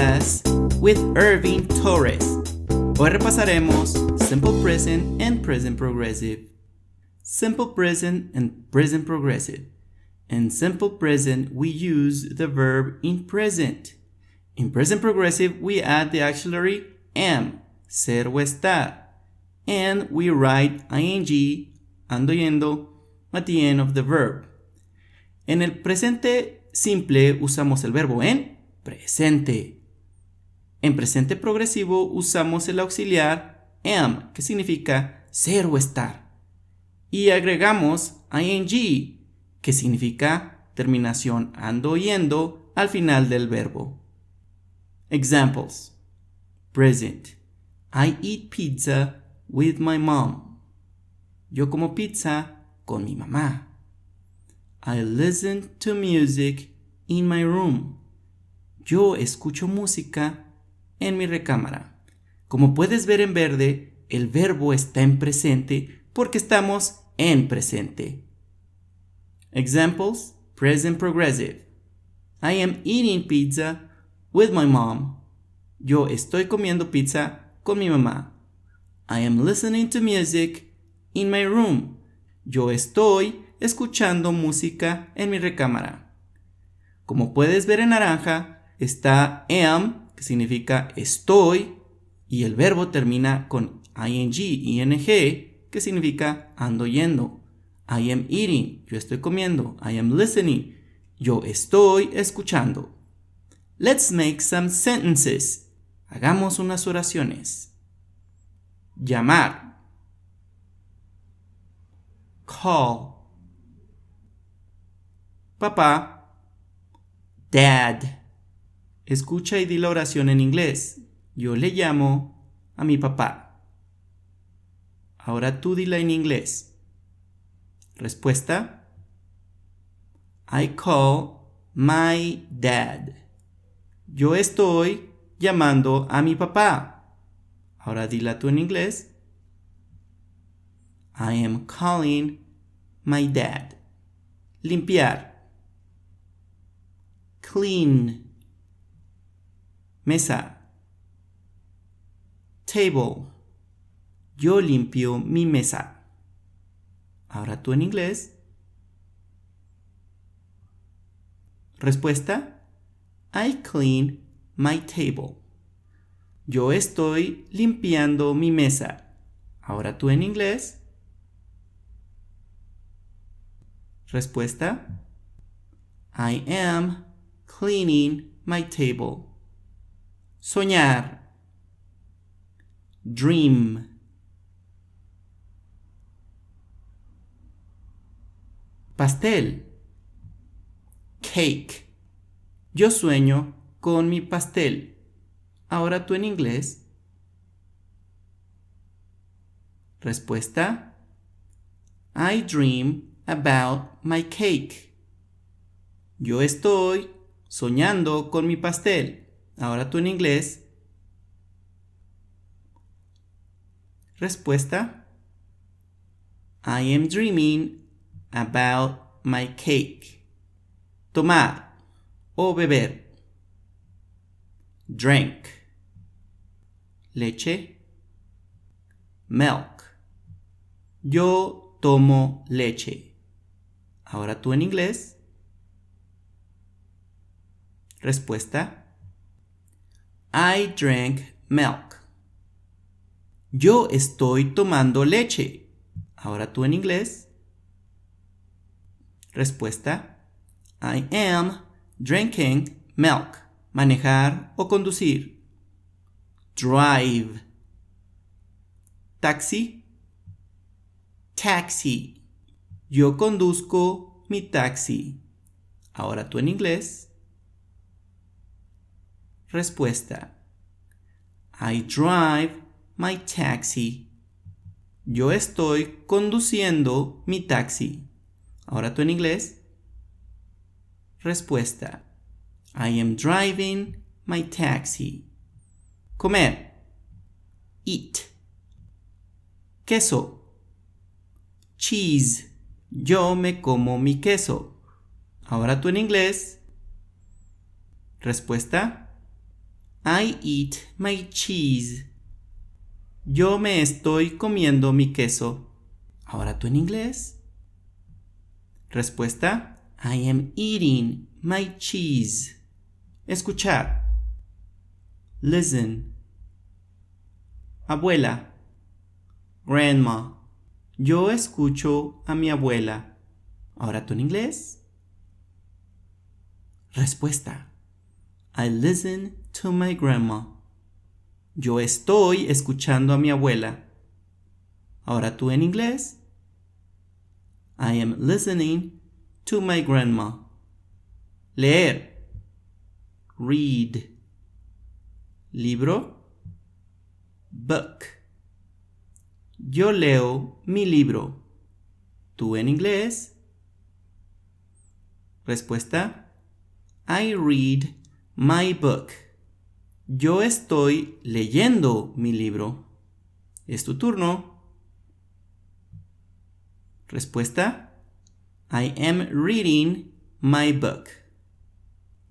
class with Irving Torres. Hoy repasaremos simple present and present progressive. Simple present and present progressive. In simple present, we use the verb in present. In present progressive, we add the auxiliary am, ser o estar, and we write ing, ando yendo, at the end of the verb. En el presente simple usamos el verbo en presente. En presente progresivo usamos el auxiliar am, que significa ser o estar. Y agregamos ing, que significa terminación ando yendo al final del verbo. Examples. Present. I eat pizza with my mom. Yo como pizza con mi mamá. I listen to music in my room. Yo escucho música en mi recámara. Como puedes ver en verde, el verbo está en presente porque estamos en presente. Examples, present progressive. I am eating pizza with my mom. Yo estoy comiendo pizza con mi mamá. I am listening to music in my room. Yo estoy escuchando música en mi recámara. Como puedes ver en naranja, está am, que significa estoy, y el verbo termina con ing, que significa ando yendo. I am eating, yo estoy comiendo. I am listening, yo estoy escuchando. Let's make some sentences. Hagamos unas oraciones. Llamar. Call. Papá. Dad. Escucha y di la oración en inglés. Yo le llamo a mi papá. Ahora tú dila en inglés. Respuesta. I call my dad. Yo estoy llamando a mi papá. Ahora dila tú en inglés. I am calling my dad. Limpiar. Clean. Mesa. Table. Yo limpio mi mesa. Ahora tú en inglés. Respuesta. I clean my table. Yo estoy limpiando mi mesa. Ahora tú en inglés. Respuesta. I am cleaning my table. Soñar. Dream. Pastel. Cake. Yo sueño con mi pastel. Ahora tú en inglés. Respuesta. I dream about my cake. Yo estoy soñando con mi pastel. Ahora tú en inglés. Respuesta. I am dreaming about my cake. Tomar o beber. Drink. Leche. Milk. Yo tomo leche. Ahora tú en inglés. Respuesta. I drank milk. Yo estoy tomando leche. Ahora tú en inglés. Respuesta. I am drinking milk. Manejar o conducir. Drive. Taxi. Taxi. Yo conduzco mi taxi. Ahora tú en inglés. Respuesta. I drive my taxi. Yo estoy conduciendo mi taxi. Ahora tú en inglés. Respuesta. I am driving my taxi. Comer. Eat. Queso. Cheese. Yo me como mi queso. Ahora tú en inglés. Respuesta. I eat my cheese. Yo me estoy comiendo mi queso. Ahora tú en inglés. Respuesta: I am eating my cheese. Escuchar. Listen. Abuela. Grandma. Yo escucho a mi abuela. Ahora tú en inglés. Respuesta: I listen to my grandma. Yo estoy escuchando a mi abuela. Ahora tú en inglés. I am listening to my grandma. Leer. Read. Libro. Book. Yo leo mi libro. ¿Tú en inglés? Respuesta: I read my book. Yo estoy leyendo mi libro. Es tu turno. Respuesta: I am reading my book.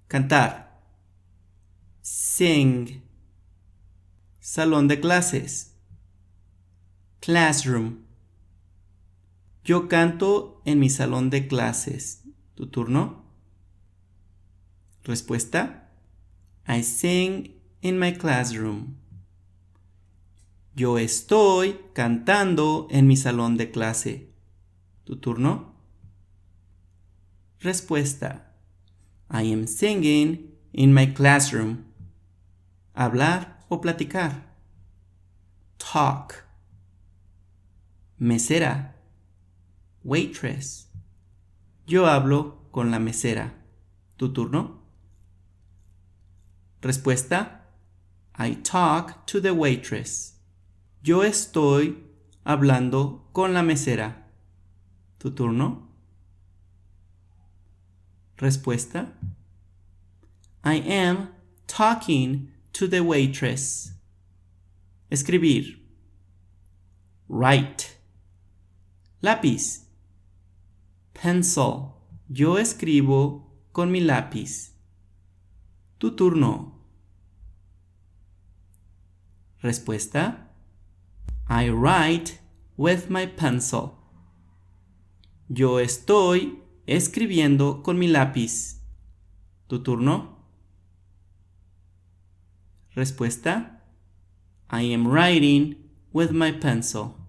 Cantar. Sing. Salón de clases. Classroom. Yo canto en mi salón de clases. ¿Tu turno? Respuesta: I sing in my classroom. Yo estoy cantando en mi salón de clase. ¿Tu turno? Respuesta: I am singing in my classroom. Hablar o platicar. Talk. Mesera. Waitress. Yo hablo con la mesera. ¿Tu turno? Respuesta: I talk to the waitress. Yo estoy hablando con la mesera. ¿Tu turno? Respuesta: I am talking to the waitress. Escribir. Write. Lápiz. Pencil. Yo escribo con mi lápiz. Tu turno. Respuesta: I write with my pencil. Yo estoy escribiendo con mi lápiz. ¿Tu turno? Respuesta: I am writing with my pencil.